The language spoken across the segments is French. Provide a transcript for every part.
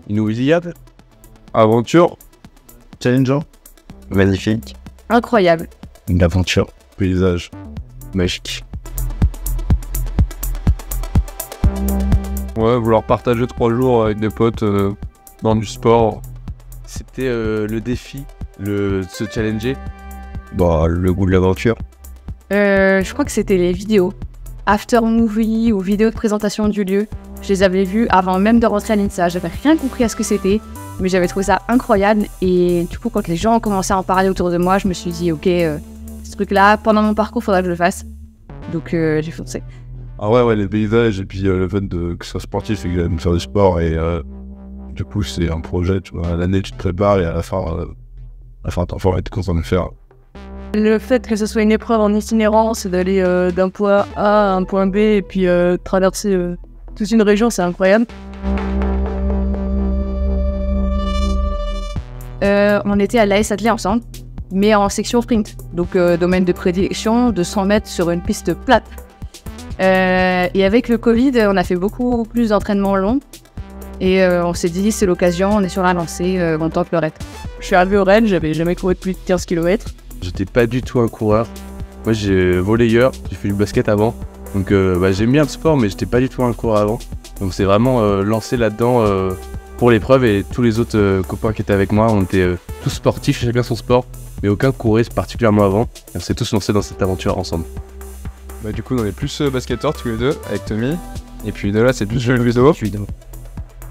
Inoubliable. Aventure. Challengeant. Magnifique. Incroyable. Une aventure. Paysage. Magique. Ouais, vouloir partager 3 jours avec des potes dans du sport. C'était le défi, se challenger. Bah, le goût de l'aventure. Je crois que c'était les vidéos. After movie ou vidéos de présentation du lieu. Je les avais vues avant même de rentrer à l'INSA. J'avais rien compris à ce que c'était, mais j'avais trouvé ça incroyable. Et du coup, quand les gens ont commencé à en parler autour de moi, je me suis dit, ok, ce truc-là, pendant mon parcours, il faudra que je le fasse. Donc j'ai foncé. Ah ouais, les paysages et puis le fait que ce soit sportif et que j'aime faire du sport. Et du coup, c'est un projet, tu vois. À l'année, tu te prépares et à la fin, t'en faut être content de le faire. Le fait que ce soit une épreuve en itinérance et d'aller d'un point A à un point B et puis traverser toute une région, c'est incroyable. On était à l'AS Athlée ensemble, mais en section sprint. Donc domaine de prédilection de 100 mètres sur une piste plate. Et avec le Covid, on a fait beaucoup plus d'entraînements longs. Et on s'est dit, c'est l'occasion, on est sur la lancée, on tente le raid. Je suis arrivé au raid, j'avais jamais couru de plus de 15 km. J'étais pas du tout un coureur. Moi, j'ai volleyeur, j'ai fait du basket avant. Donc j'aime bien le sport, mais j'étais pas du tout un coureur avant. Donc c'est vraiment lancé là-dedans pour l'épreuve. Et tous les autres copains qui étaient avec moi, on était tous sportifs, chacun son sport. Mais aucun courait particulièrement avant. Et on s'est tous lancés dans cette aventure ensemble. Bah du coup, on est plus basketteurs tous les deux, avec Tommy. Et puis de là, c'est plus jeu vidéo.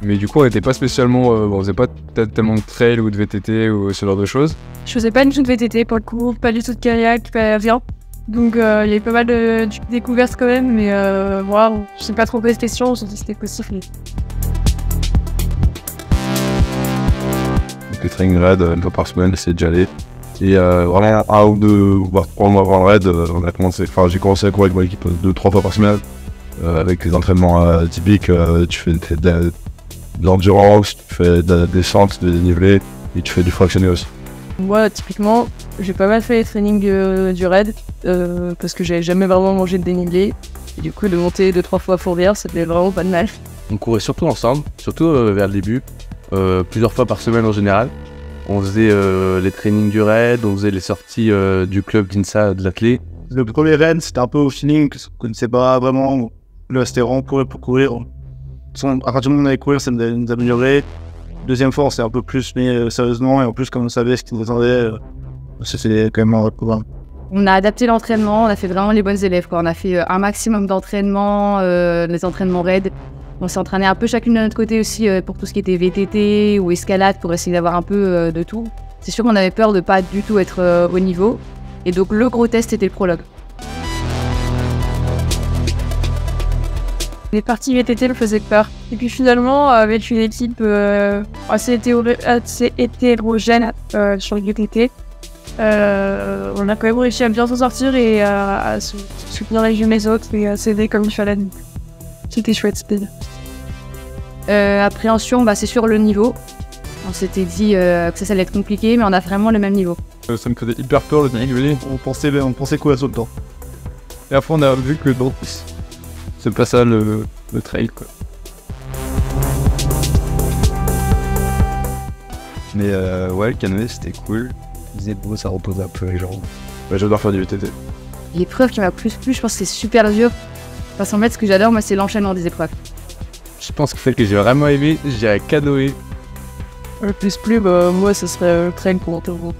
Mais du coup, on n'était pas spécialement... on faisait pas tellement de trail ou de VTT ou ce genre de choses. Je faisais pas du tout de VTT pour le coup, pas du tout de kayak, pas rien. Donc il y avait pas mal de découvertes quand même, mais moi, je sais pas trop posé de questions, je me suis dit c'était possible. Donc les training raids, une fois par semaine, c'est déjà aller. Et vraiment 1 ou 2, voire 3 mois avant le raid, j'ai commencé à courir avec mon équipe 2-3 fois par semaine. Avec les entraînements typiques, tu fais de l'endurance, tu fais de la descente, des dénivelés, et tu fais du fractionné aussi. Moi, typiquement, j'ai pas mal fait les trainings du raid, parce que j'avais jamais vraiment mangé de dénivelé. Et du coup, de monter 2-3 fois à Fourvière, ça fait vraiment pas de mal. On courait surtout ensemble, surtout vers le début, plusieurs fois par semaine en général. On faisait les trainings du raid, on faisait les sorties du club d'INSA de l'athlé. Le premier raid, c'était un peu au feeling, parce qu'on connaissait pas vraiment. Là, c'était vraiment pour courir. À partir du moment où on allait courir, ça nous améliorait. Deuxième fois, on s'est un peu plus mis sérieusement, et en plus, comme on savait ce qui nous attendait, c'était quand même un programme. On a adapté l'entraînement, on a fait vraiment les bonnes élèves, quoi. On a fait un maximum d'entraînements, les entraînements raid. On s'est entraîné un peu chacune de notre côté aussi pour tout ce qui était VTT ou escalade, pour essayer d'avoir un peu de tout. C'est sûr qu'on avait peur de pas du tout être au niveau. Et donc le gros test était le prologue. Les parties VTT me faisaient peur. Et puis finalement, avec une équipe assez hétérogène sur le VTT, on a quand même réussi à bien s'en sortir et à soutenir les unes les autres et à s'aider comme il fallait. C'était chouette, c'était bien. Appréhension, c'est sûr le niveau. On s'était dit que ça allait être compliqué, mais on a vraiment le même niveau. Ça me faisait hyper peur le dénivelé. On pensait courir tout le temps. Et après, on a vu que non, c'est pas ça le trail, quoi. Mais ouais, le canoë c'était cool. Il faisait beau, ça reposait un peu les jambes. Ouais, j'adore faire du VTT. L'épreuve qui m'a plus plu, je pense que c'est super dur. Parce qu'en fait, ce que j'adore, moi, c'est l'enchaînement des épreuves. Je pense que celle que j'ai vraiment aimée, je dirais canoë. Le plus plu, moi, ce serait trail pour Monterreau.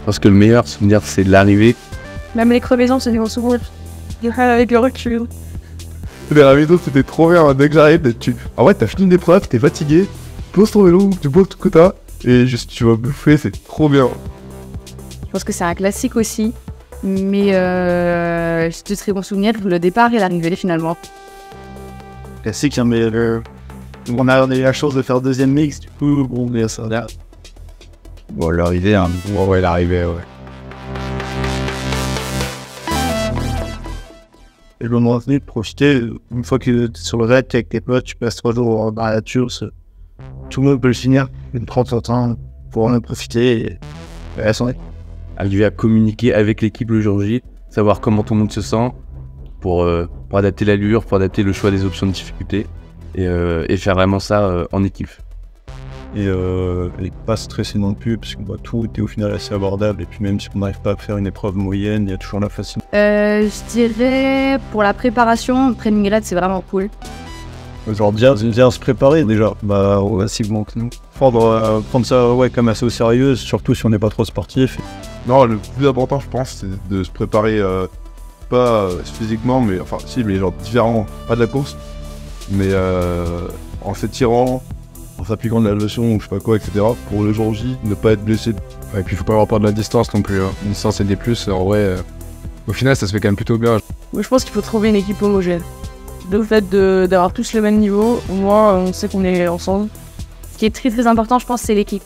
Je pense que le meilleur souvenir, c'est l'arrivée. Même les crevaisons, c'est des bons souvenirs. Avec le recul. Mais la vidéo, c'était trop bien. Dès que j'arrive, en vrai, t'as fini une épreuve, t'es fatigué, tu poses ton vélo, tu bois tout ce que t'as, et juste tu vas bouffer, c'est trop bien. Je pense que c'est un classique aussi. Mais j'ai de très bons souvenirs, le départ et l'arrivée finalement. Classique, hein, mais on a eu la chance de faire deuxième mix, du coup, bon, mais ça là. Bon, l'arrivée, hein. Ouais, l'arrivée, ouais. Et le moment venu de profiter, une fois que t'es sur le raid, t'es avec tes potes, tu passes 3 jours dans la nature, tout le monde peut le finir, une 30 ans, pour en profiter, et s'en est. Arriver à communiquer avec l'équipe le jour J, savoir comment tout le monde se sent. pour adapter l'allure, pour adapter le choix des options de difficulté et faire vraiment ça en équipe. Et pas stressé non plus, parce que tout est au final assez abordable, et puis même si on n'arrive pas à faire une épreuve moyenne, il y a toujours la facilité. Je dirais pour la préparation, training raid c'est vraiment cool. Genre bien se préparer déjà, massivement que nous. Prendre ça comme assez au sérieux, surtout si on n'est pas trop sportif. Non, le plus important, je pense, c'est de se préparer, pas physiquement, mais enfin, si, mais genre différemment, pas de la course, mais en s'étirant, en s'appliquant de la lotion ou je sais pas quoi, etc. pour le jour J, ne pas être blessé. Et puis faut pas avoir peur de la distance non plus. Hein. Une distance et des plus, en vrai, au final ça se fait quand même plutôt bien. Moi, je pense qu'il faut trouver une équipe homogène. Le fait d'avoir tous le même niveau, au moins on sait qu'on est ensemble. Ce qui est très très important, je pense, c'est l'équipe.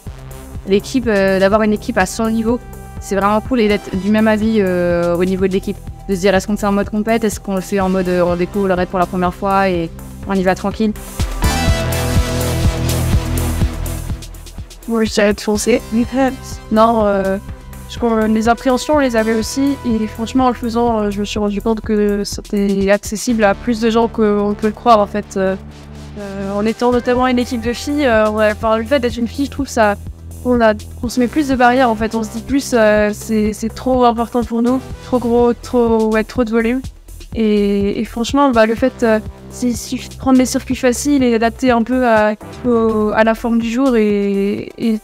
D'avoir une équipe à son niveau, c'est vraiment cool et d'être du même avis au niveau de l'équipe. De se dire, est-ce qu'on le fait en mode compète, est-ce qu'on le fait en mode on découvre le raid pour la première fois et on y va tranquille. Moi, je dirais de foncer. Non, les appréhensions, on les avait aussi. Et franchement, en le faisant, je me suis rendu compte que c'était accessible à plus de gens qu'on peut le croire, en fait. En étant notamment une équipe de filles, le fait d'être une fille, je trouve ça... On se met plus de barrières, en fait. On se dit plus, c'est trop important pour nous. Trop gros, trop de volume. Et franchement, le fait... il suffit de prendre les circuits faciles et d'adapter un peu à la forme du jour et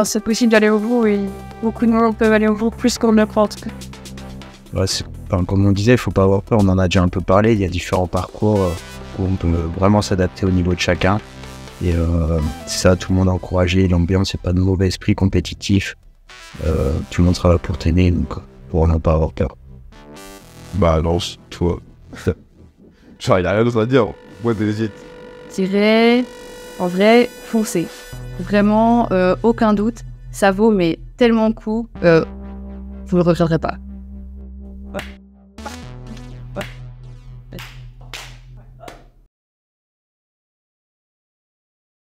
c'est possible d'aller au bout et beaucoup de monde peuvent aller au bout plus qu'on ne le croit en tout cas. Ouais, comme on disait, il faut pas avoir peur, on en a déjà un peu parlé, il y a différents parcours où on peut vraiment s'adapter au niveau de chacun. Et c'est ça, tout le monde est encouragé, l'ambiance, c'est pas de mauvais esprit compétitif. Tout le monde sera là pour t'aider, donc pour ne pas avoir peur. Bah non, toi. Genre, il a rien d'autre à dire. Moi, t'hésites. Je dirais, en vrai, foncez. Vraiment, aucun doute. Ça vaut mais tellement le coup, vous le regretterez pas.